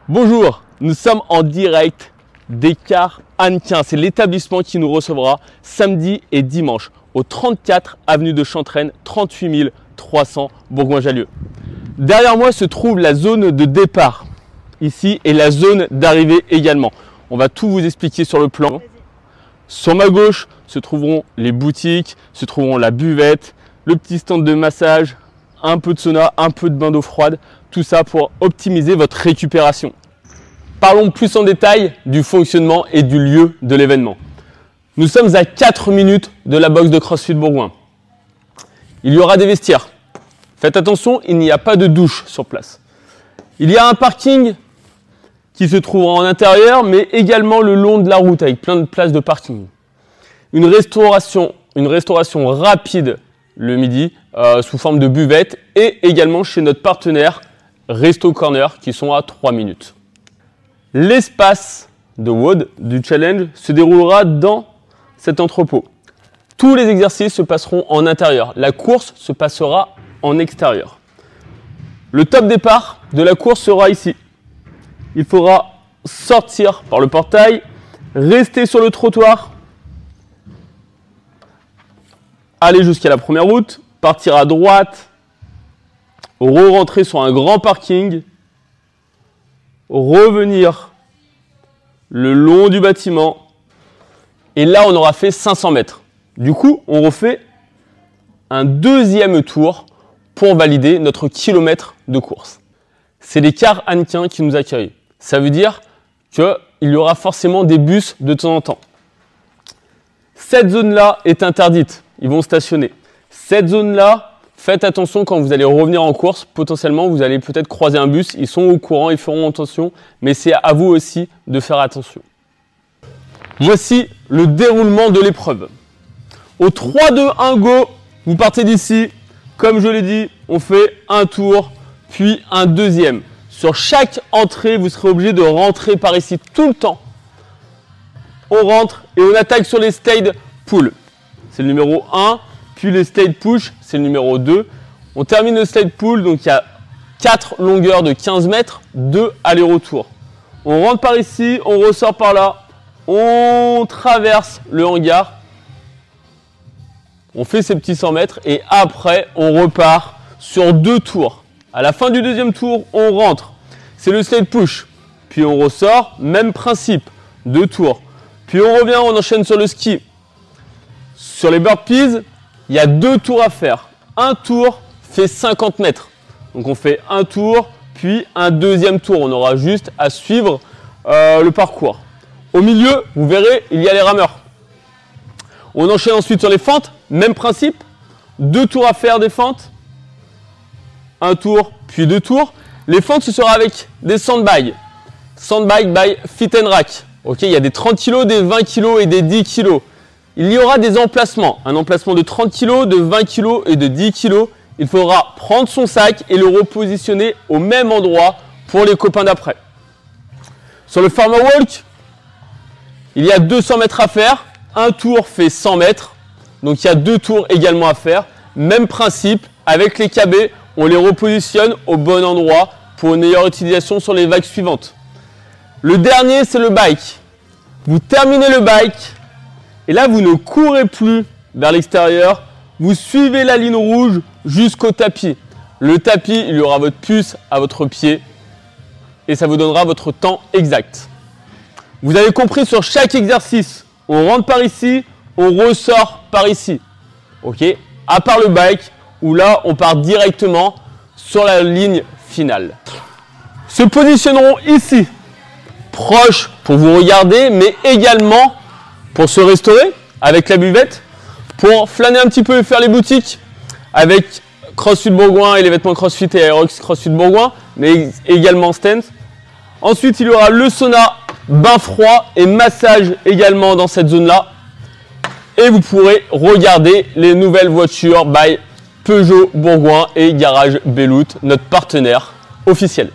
Bonjour, nous sommes en direct des cars Hannequin. C'est l'établissement qui nous recevra samedi et dimanche au 34 avenue de Chantraine, 38 300 Bourgoin-Jallieu. Derrière moi se trouve la zone de départ ici et la zone d'arrivée également. On va tout vous expliquer sur le plan. Sur ma gauche se trouveront les boutiques, se trouveront la buvette, le petit stand de massage, un peu de sauna, un peu de bain d'eau froide, tout ça pour optimiser votre récupération. Parlons plus en détail du fonctionnement et du lieu de l'événement. Nous sommes à 4 minutes de la boxe de CrossFit Bourgoin. Il y aura des vestiaires. Faites attention, il n'y a pas de douche sur place. Il y a un parking qui se trouvera en intérieur, mais également le long de la route avec plein de places de parking. Une restauration rapide le midi sous forme de buvette et également chez notre partenaire Resto Corner qui sont à 3 minutes. L'espace de WOD du challenge se déroulera dans cet entrepôt. Tous les exercices se passeront en intérieur. La course se passera en extérieur. Le top départ de la course sera ici. Il faudra sortir par le portail, rester sur le trottoir, aller jusqu'à la première route, partir à droite, re-rentrer sur un grand parking, revenir le long du bâtiment et là on aura fait 500 mètres. Du coup on refait un deuxième tour pour valider notre kilomètre de course. C'est les cars Hannequin qui nous accueillent. Ça veut dire qu'il y aura forcément des bus de temps en temps. Cette zone-là est interdite. Ils vont stationner. Cette zone-là, faites attention quand vous allez revenir en course. Potentiellement, vous allez peut-être croiser un bus. Ils sont au courant, ils feront attention. Mais c'est à vous aussi de faire attention. Voici le déroulement de l'épreuve. Au 3, 2, 1, go, vous partez d'ici. Comme je l'ai dit, on fait un tour, puis un deuxième. Sur chaque entrée, vous serez obligé de rentrer par ici tout le temps. On rentre et on attaque sur les slide pull. C'est le numéro 1. Puis les slide push, c'est le numéro 2. On termine le slide pull, donc il y a 4 longueurs de 15 mètres, 2 allers-retours. On rentre par ici, on ressort par là, on traverse le hangar. On fait ces petits 100 mètres et après, on repart sur 2 tours. À la fin du deuxième tour, on rentre. C'est le slide push. Puis on ressort, même principe, 2 tours. Puis on revient, on enchaîne sur le ski. Sur les burpees, il y a 2 tours à faire. Un tour fait 50 mètres. Donc on fait un tour, puis un deuxième tour. On aura juste à suivre le parcours. Au milieu, vous verrez, il y a les rameurs. On enchaîne ensuite sur les fentes, même principe. 2 tours à faire des fentes. Un tour, puis 2 tours. Les fentes, ce sera avec des sandbags. Sandbag by Fit and Rack. Ok, il y a des 30 kg, des 20 kg et des 10 kg. Il y aura des emplacements. Un emplacement de 30 kg, de 20 kg et de 10 kg. Il faudra prendre son sac et le repositionner au même endroit pour les copains d'après. Sur le Farmer Walk, il y a 200 mètres à faire. Un tour fait 100 mètres. Donc il y a 2 tours également à faire. Même principe, avec les KB, on les repositionne au bon endroit pour une meilleure utilisation sur les vagues suivantes. Le dernier, c'est le bike. Vous terminez le bike et là, vous ne courez plus vers l'extérieur. Vous suivez la ligne rouge jusqu'au tapis. Le tapis, il y aura votre puce à votre pied et ça vous donnera votre temps exact. Vous avez compris, sur chaque exercice, on rentre par ici, on ressort par ici. Ok, à part le bike où là, on part directement sur la ligne finale. Se positionneront ici, proche pour vous regarder, mais également pour se restaurer avec la buvette, pour flâner un petit peu et faire les boutiques avec CrossFit Bourgoin et les vêtements CrossFit et Aerox CrossFit Bourgoin, mais également Stance. Ensuite, il y aura le sauna, bain froid et massage également dans cette zone-là. Et vous pourrez regarder les nouvelles voitures by Peugeot Bourgoin et Garage Bellout, notre partenaire officiel.